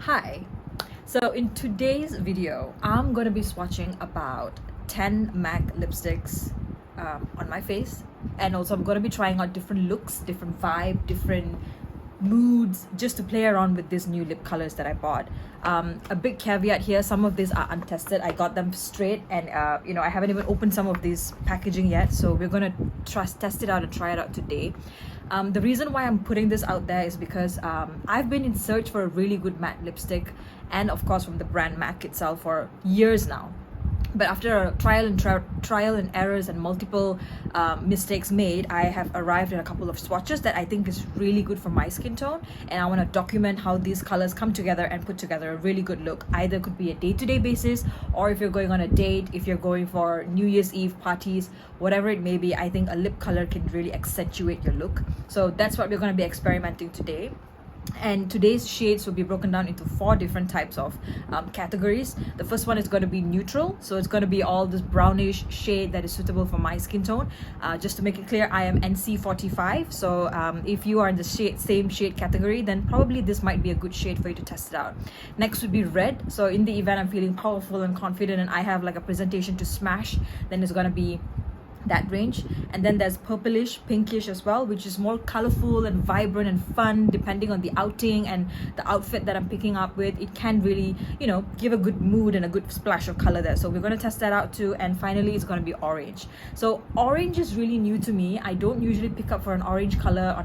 Hi. So in today's video, I'm going to be swatching about 10 MAC lipsticks on my face, and also I'm going to be trying out different looks, different vibe, different moods, just to play around with these new lip colors that I bought. A big caveat here, some of these are untested. I got them straight, and I haven't even opened some of these packaging yet, so we're gonna test it out and try it out today. The reason why I'm putting this out there is because I've been in search for a really good matte lipstick, and of course from the brand MAC itself, for years now. But after a trial and errors and multiple mistakes made, I have arrived at a couple of swatches that I think is really good for my skin tone, and I want to document how these colors come together and put together a really good look. Either could be a day-to-day basis, or if you're going on a date, if you're going for New Year's Eve parties, whatever it may be, I think a lip color can really accentuate your look. So that's what we're going to be experimenting today. And today's shades will be broken down into 4 different types of categories. The first one is going to be neutral, so it's going to be all this brownish shade that is suitable for my skin tone. Just to make it clear, I am NC45, so if you are in the same shade category, then probably this might be a good shade for you to test it out. Next would be red, so in the event I'm feeling powerful and confident and I have like a presentation to smash, then it's going to be that range. And then there's purplish, pinkish as well, which is more colorful and vibrant and fun depending on the outing and the outfit that I'm picking up with. It can really, give a good mood and a good splash of color there, so we're going to test that out too. And finally, it's going to be orange. So orange is really new to me. I don't usually pick up for an orange color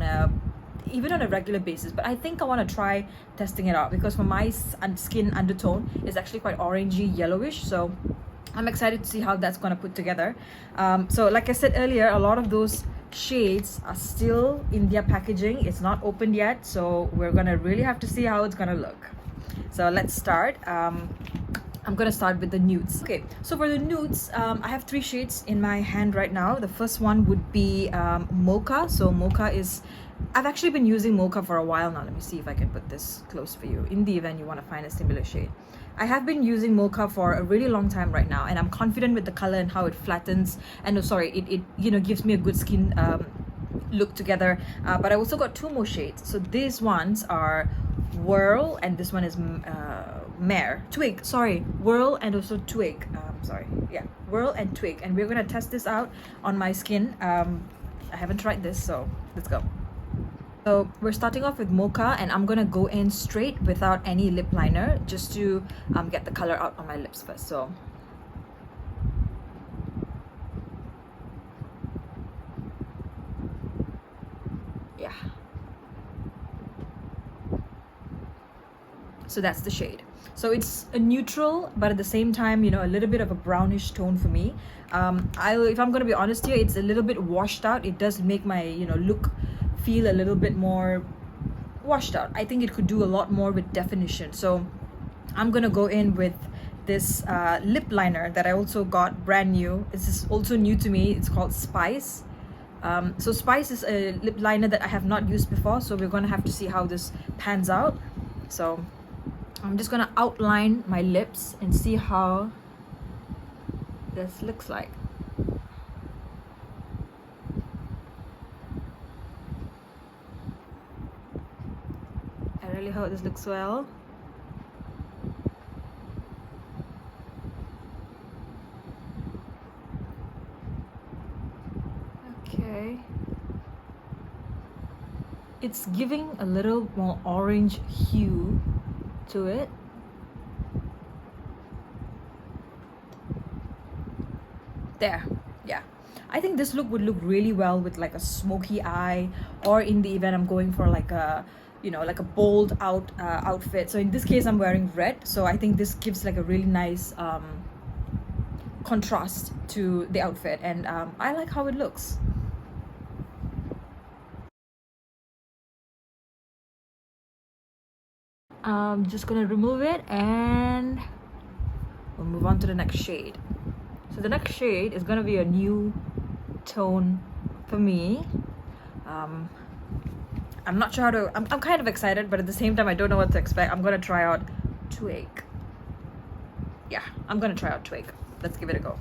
even on a regular basis, but I think I want to try testing it out because for my skin undertone is actually quite orangey yellowish, so I'm excited to see how that's going to put together. So like I said earlier, a lot of those shades are still in their packaging. It's not opened yet, so we're going to really have to see how it's going to look. So let's start. I'm going to start with the nudes. Okay, so for the nudes, I have 3 shades in my hand right now. The first one would be Mocha. So Mocha is... I've actually been using Mocha for a while now. Let me see if I can put this close for you in the event you want to find a similar shade. I have been using Mocha for a really long time right now, and I'm confident with the color and how it flattens, and it gives me a good skin look together. But I also got 2 more shades. So these ones are Whirl, and this one is Twig, sorry, Whirl and also Twig. Whirl and Twig, and we're gonna test this out on my skin. I haven't tried this, so let's go. So we're starting off with Mocha, and I'm gonna go in straight without any lip liner just to get the color out on my lips first. So yeah, so that's the shade. So it's a neutral, but at the same time, a little bit of a brownish tone for me. If I'm gonna be honest here, it's a little bit washed out. It does make my look feel a little bit more washed out. I think it could do a lot more with definition. So I'm gonna go in with this lip liner that I also got brand new. This is also new to me. It's called Spice. So Spice is a lip liner that I have not used before, so we're gonna have to see how this pans out. So I'm just gonna outline my lips and see how this looks like. I really hope this looks well. Okay. It's giving a little more orange hue to it. There, yeah. I think this look would look really well with like a smoky eye, or in the event I'm going for like a like a bold outfit. So in this case I'm wearing red, so I think this gives like a really nice contrast to the outfit, and I like how it looks. I'm just gonna remove it and we'll move on to the next shade. So the next shade is gonna be a new tone for me. I'm not sure how to... I'm kind of excited, but at the same time I don't know what to expect. I'm gonna try out Twig. Yeah, I'm gonna try out Twig. Let's give it a go.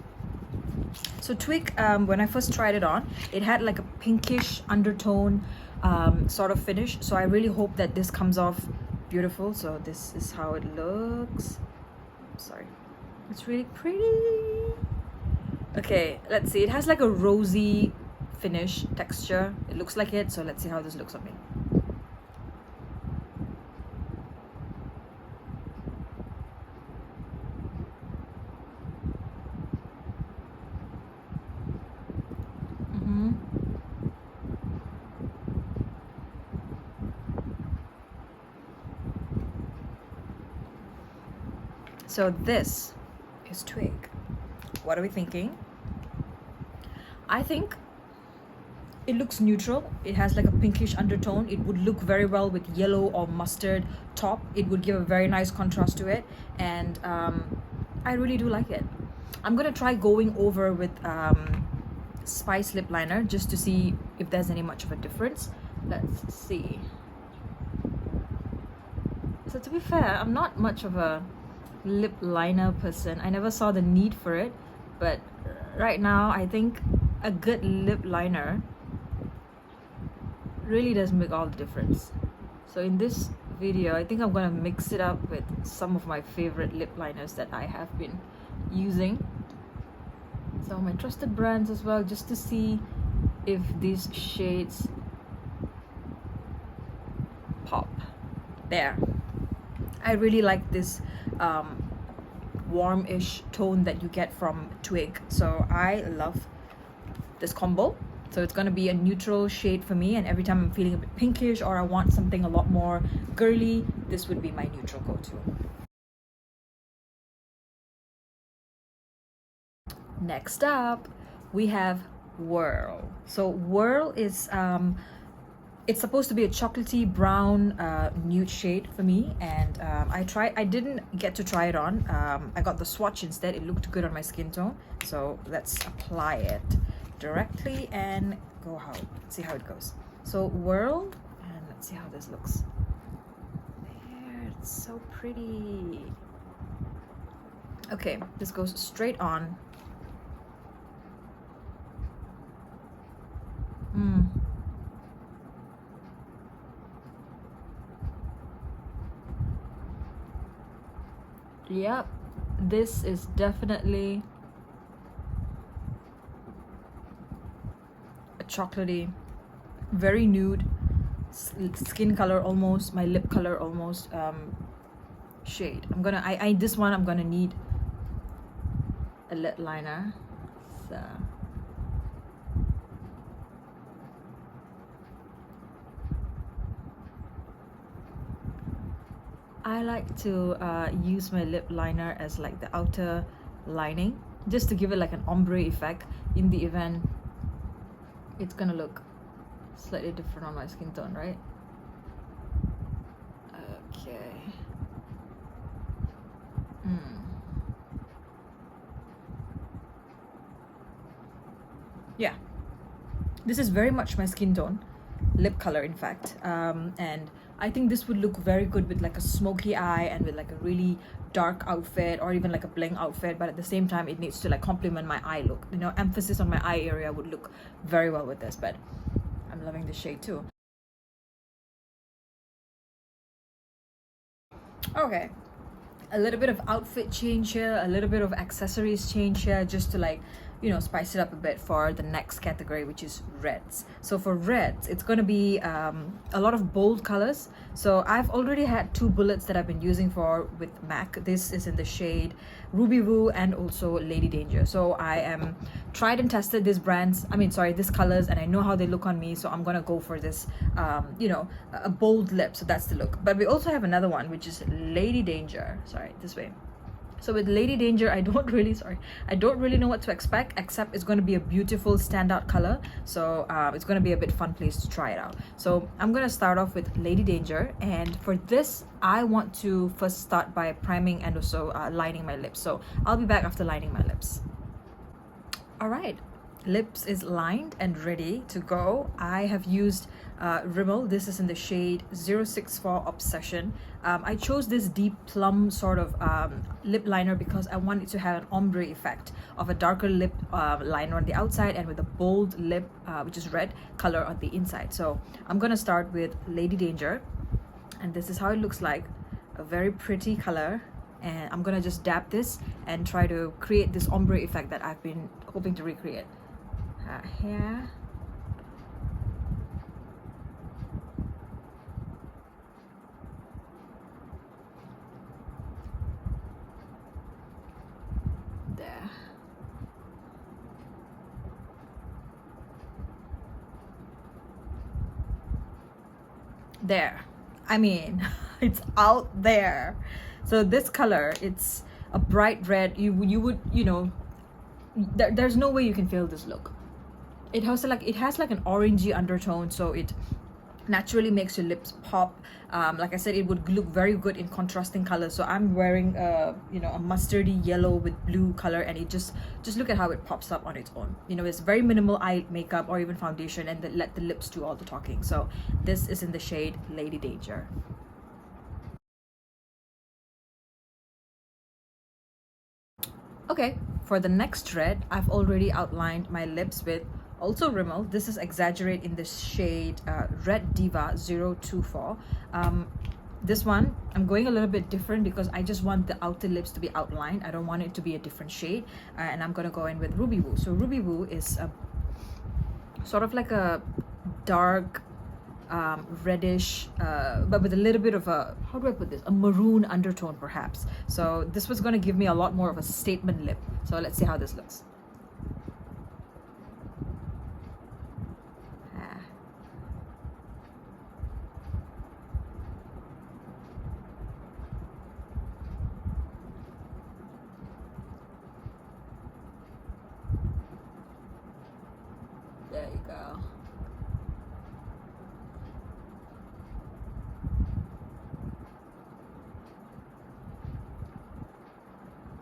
So Twig, when I first tried it on, it had like a pinkish undertone sort of finish. So I really hope that this comes off beautiful. So this is how it looks. Sorry, it's really pretty. Okay, let's see. It has like a rosy finish texture. It looks like it. So let's see how this looks on me. So this is Twig. What are we thinking? I think it looks neutral. It has like a pinkish undertone. It would look very well with yellow or mustard top. It would give a very nice contrast to it, and I really do like it. I'm gonna try going over with Spice lip liner just to see if there's any much of a difference. Let's see. So to be fair, I'm not much of a lip liner person. I never saw the need for it, but right now I think a good lip liner really does make all the difference. So in this video, I think I'm gonna mix it up with some of my favorite lip liners that I have been using. So my trusted brands as well, just to see if these shades pop. There. I really like this warm-ish tone that you get from Twig. So I love this combo. So it's going to be a neutral shade for me, and every time I'm feeling a bit pinkish or I want something a lot more girly, this would be my neutral go-to. Next up, we have Whirl. So Whirl is it's supposed to be a chocolatey brown nude shade for me, and I didn't get to try it on. I got the swatch instead. It looked good on my skin tone, so let's apply it directly and go out. See how it goes. So Whirl, and let's see how this looks. There, it's so pretty. Okay, this goes straight on. Yep, this is definitely a chocolatey, very nude, skin color almost, my lip color almost shade. This one I'm gonna need a lip liner. So I like to use my lip liner as like the outer lining, just to give it like an ombre effect in the event it's gonna look slightly different on my skin tone, right? Okay. Yeah, this is very much my skin tone, lip color in fact, and I think this would look very good with like a smoky eye and with like a really dark outfit, or even like a bling outfit, but at the same time it needs to like complement my eye look. You know, emphasis on my eye area would look very well with this, but I'm loving the shade too. Okay, a little bit of outfit change here, a little bit of accessories change here, just to like, you know, spice it up a bit for the next category, which is reds. So for reds, it's going to be a lot of bold colors. So I've already had two bullets that I've been using with MAC. This is in the shade Ruby Woo and also Lady Danger. So I am tried and tested these colors, and I know how they look on me, so I'm gonna go for this you know, a bold lip. So that's the look. But we also have another one, which is Lady Danger. Sorry, this way. So with Lady Danger, I don't really know what to expect, except it's going to be a beautiful standout color. So it's going to be a bit fun place to try it out. So I'm going to start off with Lady Danger, and for this I want to first start by priming and also lining my lips. So I'll be back after lining my lips. All right, lips is lined and ready to go. I have used Rimmel. This is in the shade 064 Obsession. I chose this deep plum sort of lip liner because I wanted to have an ombre effect of a darker lip liner on the outside and with a bold lip, which is red color on the inside. So I'm gonna start with Lady Danger. And this is how it looks like, a very pretty color. And I'm gonna just dab this and try to create this ombre effect that I've been hoping to recreate. Here. There. There. I mean, it's out there. So this color, it's a bright red. You would, you know, there's no way you can fail this look. It has like an orangey undertone, so it naturally makes your lips pop. Like I said, it would look very good in contrasting colors. So I'm wearing you know, a mustardy yellow with blue color, and it just look at how it pops up on its own. You know, it's very minimal eye makeup or even foundation, and let the lips do all the talking. So this is in the shade Lady Danger. Okay, for the next red, I've already outlined my lips with also Rimmel. This is Exaggerate in the shade Red Diva 024. This one, I'm going a little bit different because I just want the outer lips to be outlined. I don't want it to be a different shade. And I'm going to go in with Ruby Woo. So Ruby Woo is a sort of like a dark reddish but with a little bit of a, how do I put this, a maroon undertone perhaps. So this was going to give me a lot more of a statement lip. So let's see how this looks. There you go.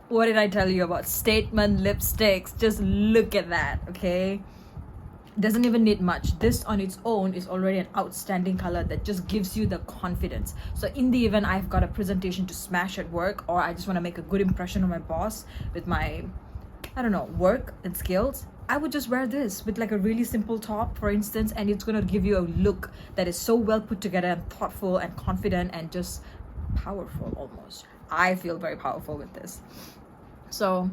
What did I tell you about statement lipsticks? Just look at that, okay? Doesn't even need much. This on its own is already an outstanding color that just gives you the confidence. So in the event I've got a presentation to smash at work, or I just want to make a good impression on my boss with my, I don't know, work and skills, I would just wear this with like a really simple top, for instance, and it's gonna give you a look that is so well put together and thoughtful and confident and just powerful almost. I feel very powerful with this. So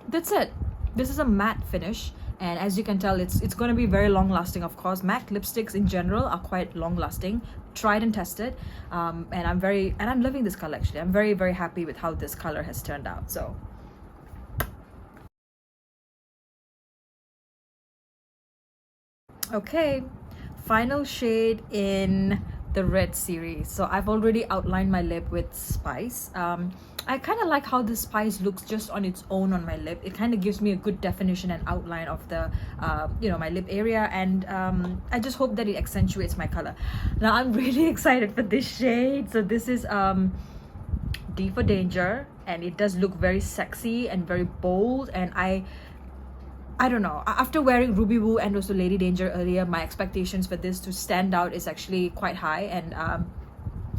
that's it. This is a matte finish, and as you can tell, it's going to be very long lasting. Of course, matte lipsticks in general are quite long lasting, tried and tested, and I'm loving this color. Actually, I'm very, very happy with how this color has turned out. So okay, final shade in the red series. So I've already outlined my lip with Spice. I kind of like how the Spice looks just on its own on my lip. It kind of gives me a good definition and outline of the you know, my lip area, and I just hope that it accentuates my color. Now I'm really excited for this shade. So this is D for Danger, and it does look very sexy and very bold, and I don't know, after wearing Ruby Woo and also Lady Danger earlier, my expectations for this to stand out is actually quite high, and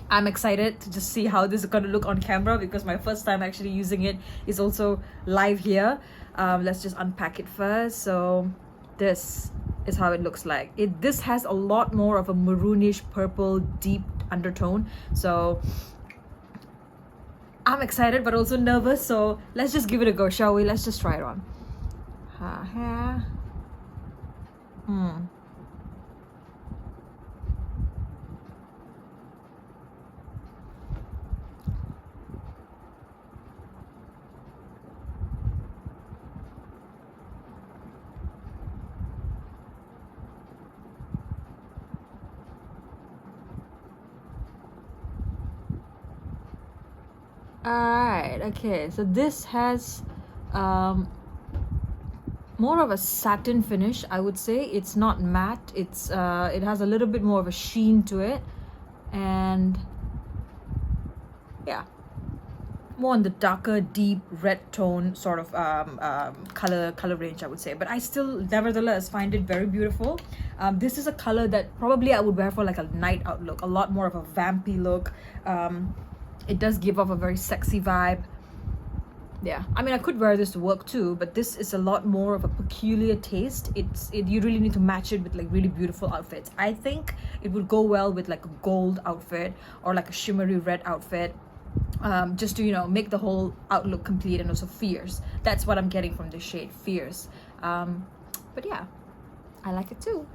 I'm excited to just see how this is going to look on camera, because my first time actually using it is also live here. Let's just unpack it first. So this is how it looks like. This has a lot more of a maroonish purple deep undertone, so I'm excited but also nervous. So let's just give it a go, shall we? Let's just try it on. Alright, okay, so this has more of a satin finish, I would say. It's not matte, it's it has a little bit more of a sheen to it, and yeah, more on the darker deep red tone sort of color range, I would say. But I still nevertheless find it very beautiful. This is a color that probably I would wear for like a night out look, a lot more of a vampy look. It does give off a very sexy vibe. Yeah, I mean, I could wear this to work too, but this is a lot more of a peculiar taste. You really need to match it with like really beautiful outfits. I think it would go well with like a gold outfit or like a shimmery red outfit, just to, you know, make the whole outlook complete and also fierce. That's what I'm getting from this shade, fierce. But yeah, I like it too.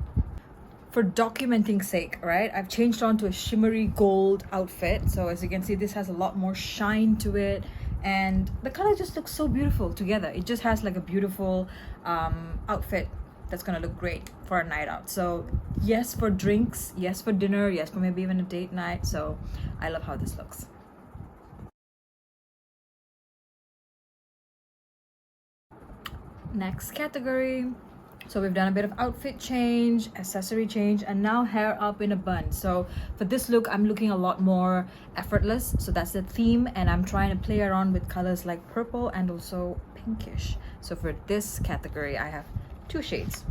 For documenting sake, right, I've changed on to a shimmery gold outfit. So as you can see, this has a lot more shine to it, and the color just looks so beautiful together. It just has like a beautiful outfit that's gonna look great for a night out. So yes, for drinks, yes, for dinner, yes, for maybe even a date night. So I love how this looks. Next category. So we've done a bit of outfit change, accessory change, and now hair up in a bun. So for this look, I'm looking a lot more effortless. So that's the theme, and I'm trying to play around with colors like purple and also pinkish. So for this category, I have two shades.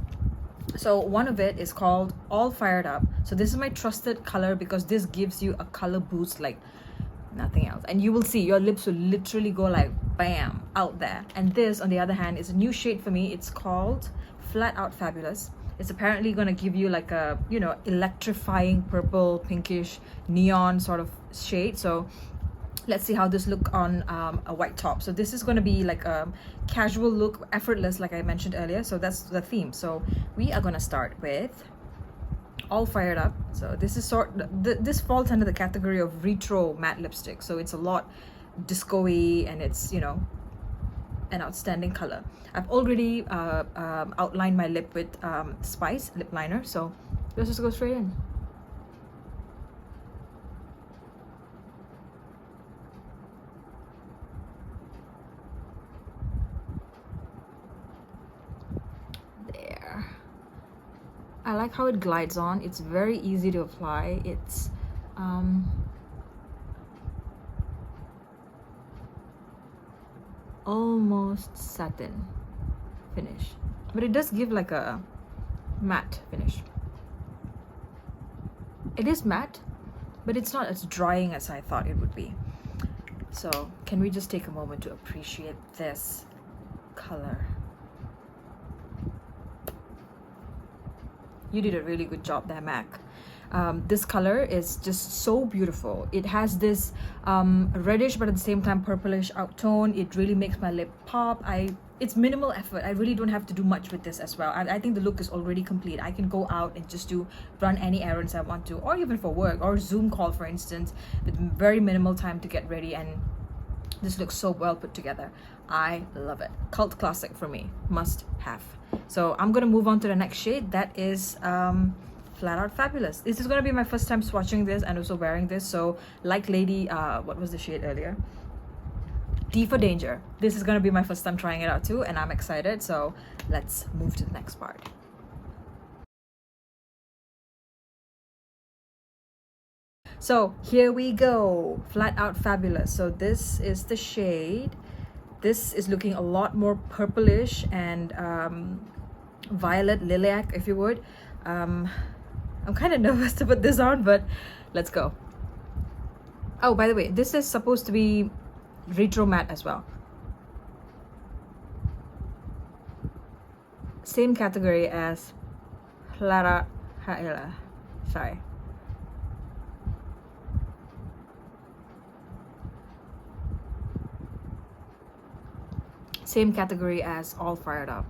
So one of it is called All Fired Up. So this is my trusted color because this gives you a color boost like nothing else, and you will see your lips will literally go like bam out there. And this, on the other hand, is a new shade for me. It's called Flat Out Fabulous. It's apparently going to give you like a, you know, electrifying purple pinkish neon sort of shade. So let's see how this look on a white top. So this is going to be like a casual look, effortless, like I mentioned earlier. So that's the theme. So we are going to start with All Fired Up. So this is this falls under the category of retro matte lipstick. So it's a lot disco-y, and it's, you know, an outstanding color. I've already outlined my lip with Spice lip liner, so let's just go straight in. There. I like how it glides on. It's very easy to apply. It's almost satin finish, but it does give like a matte finish. It is matte, but it's not as drying as I thought it would be. So can we just take a moment to appreciate this color? You did a really good job there, Mac. This color is just so beautiful. It has this reddish but at the same time purplish outtone. It really makes my lip pop. It's minimal effort. I really don't have to do much with this as well. I think the look is already complete. I can go out and just run any errands I want to, or even for work or Zoom call, for instance, with very minimal time to get ready, and this looks so well put together. I love it. Cult classic for me. Must have. So I'm gonna move on to the next shade. That is Flat Out Fabulous. This is gonna be my first time swatching this and also wearing this. So like Lady, what was the shade earlier? D for Danger. This is gonna be my first time trying it out too, and I'm excited. So let's move to the next part. So here we go, Flat Out Fabulous. So this is the shade. This is looking a lot more purplish and violet lilac, if you would. I'm kind of nervous to put this on, but let's go. Oh, by the way, this is supposed to be retro matte as well. Same category as sorry. Same category as All Fired Up.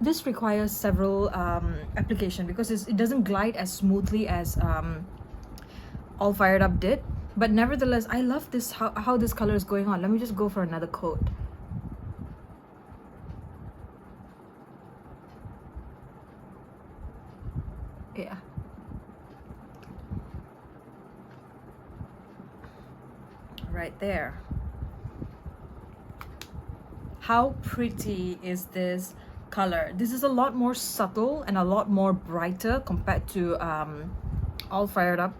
This requires several application because it doesn't glide as smoothly as All Fired Up did, but nevertheless I love this, how this color is going on. Let me just go for another coat. Yeah, right there. How pretty is this color? This is a lot more subtle and a lot more brighter compared to All Fired Up.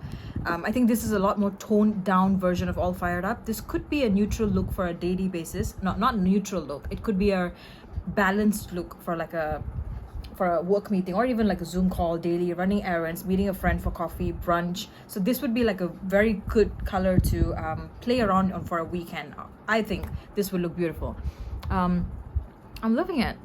I think this is a lot more toned down version of All Fired Up. This could be a neutral look for a daily basis. Not neutral look. It could be a balanced look for like for a work meeting, or even like a Zoom call daily, running errands, meeting a friend for coffee, brunch. So this would be like a very good color to play around on for a weekend. I think this would look beautiful. I'm loving it.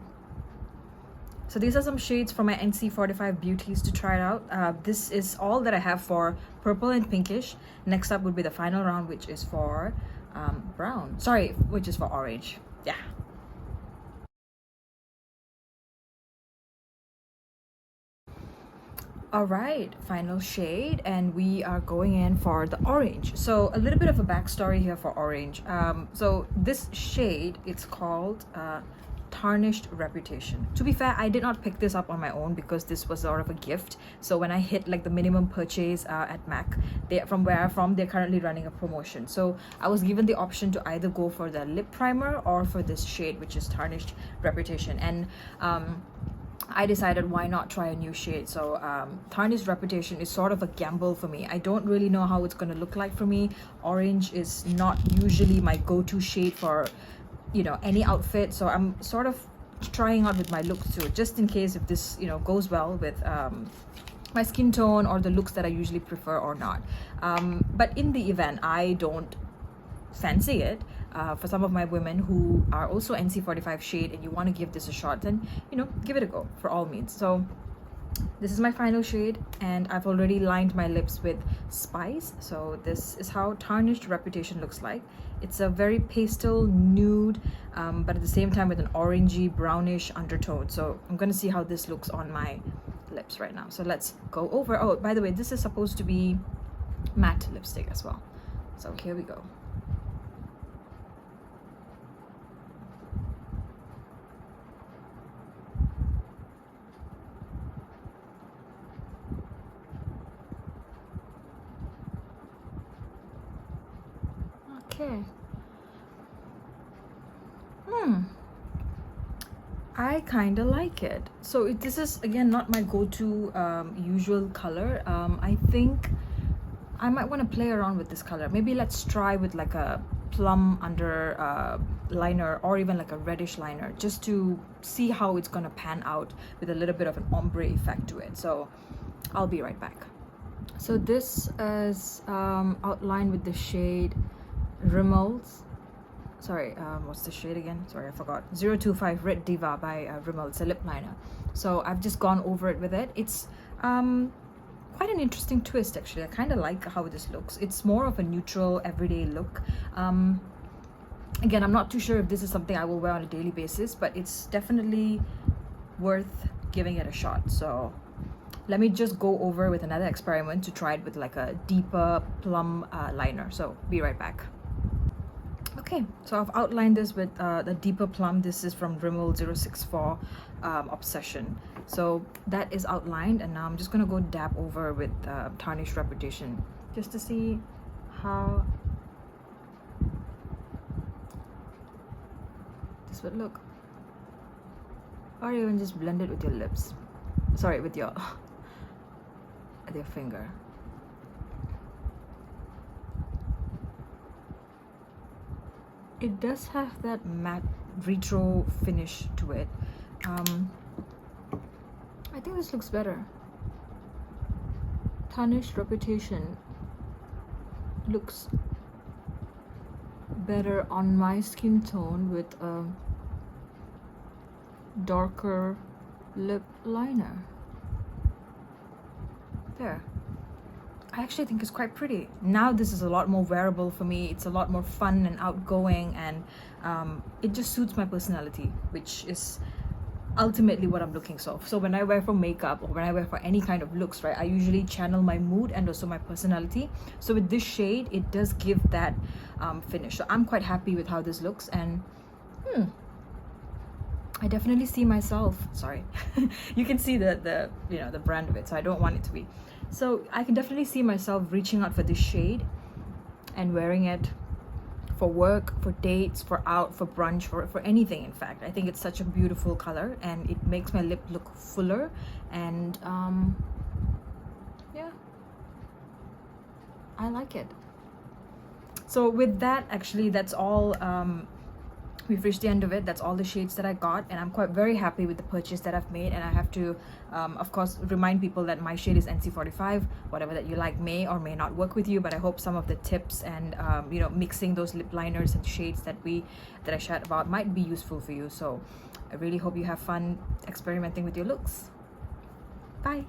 So these are some shades from my NC45 Beauties to try it out. This is all that I have for purple and pinkish. Next up would be the final round, which is for brown. Sorry, which is for orange. Yeah. All right, final shade, and we are going in for the orange. So a little bit of a backstory here for orange. So this shade, it's called Tarnished Reputation. To be fair, I did not pick this up on my own because this was sort of a gift. So when I hit like the minimum purchase at MAC, from where I'm from, they're currently running a promotion. So I was given the option to either go for the lip primer or for this shade, which is Tarnished Reputation. And I decided why not try a new shade. So Tarnished Reputation is sort of a gamble for me. I don't really know how it's going to look like for me. Orange is not usually my go-to shade for, you know, any outfit. So I'm sort of trying out with my looks too, just in case if this, you know, goes well with my skin tone or the looks that I usually prefer or not. But in the event I don't fancy it, for some of my women who are also NC45 shade and you want to give this a shot, then, you know, give it a go for all means. So this is my final shade, and I've already lined my lips with Spice. So this is how Tarnished Reputation looks like. It's a very pastel nude, but at the same time with an orangey brownish undertone. So I'm gonna see how this looks on my lips right now. So let's go over. Oh, by the way, this is supposed to be matte lipstick as well. So here we go. Okay. I kind of like it. So this is again not my go-to usual color. I think I might want to play around with this color. Maybe let's try with like a plum under liner, or even like a reddish liner, just to see how it's gonna pan out with a little bit of an ombre effect to it. So I'll be right back. So this is outlined with the shade Rimmel's, sorry, what's the shade again? Sorry, I forgot. 025 Red Diva by Rimmel. It's a lip liner. So I've just gone over it with it. It's quite an interesting twist, actually. I kind of like how this looks. It's more of a neutral, everyday look. Again, I'm not too sure if this is something I will wear on a daily basis, but it's definitely worth giving it a shot. So let me just go over with another experiment to try it with like a deeper plum liner. So be right back. Okay, so I've outlined this with the deeper plum. This is from Rimmel 064 Obsession. So that is outlined, and now I'm just gonna go dab over with Tarnished Reputation just to see how this would look. Or even just blend it with your lips. Sorry, with your finger. It does have that matte retro finish to it. I think this looks better. Tarnished Reputation looks better on my skin tone with a darker lip liner. There. I actually think it's quite pretty. Now this is a lot more wearable for me. It's a lot more fun and outgoing, and it just suits my personality, which is ultimately what I'm looking for. So when I wear for makeup, or when I wear for any kind of looks, right, I usually channel my mood and also my personality. So with this shade, it does give that finish. So I'm quite happy with how this looks, and I definitely see myself, sorry, you can see the you know, the brand of it, so I don't want it to be. So I can definitely see myself reaching out for this shade and wearing it for work, for dates, for out, for brunch, for anything. In fact, I think it's such a beautiful color, and it makes my lip look fuller, and yeah, I like it. So with that, actually, that's all. We've reached the end of it. That's all the shades that I got, and I'm quite very happy with the purchase that I've made. And I have to of course remind people that my shade is NC45. Whatever that you like may or may not work with you, but I hope some of the tips and you know, mixing those lip liners and shades that I shared about might be useful for you. So I really hope you have fun experimenting with your looks. Bye.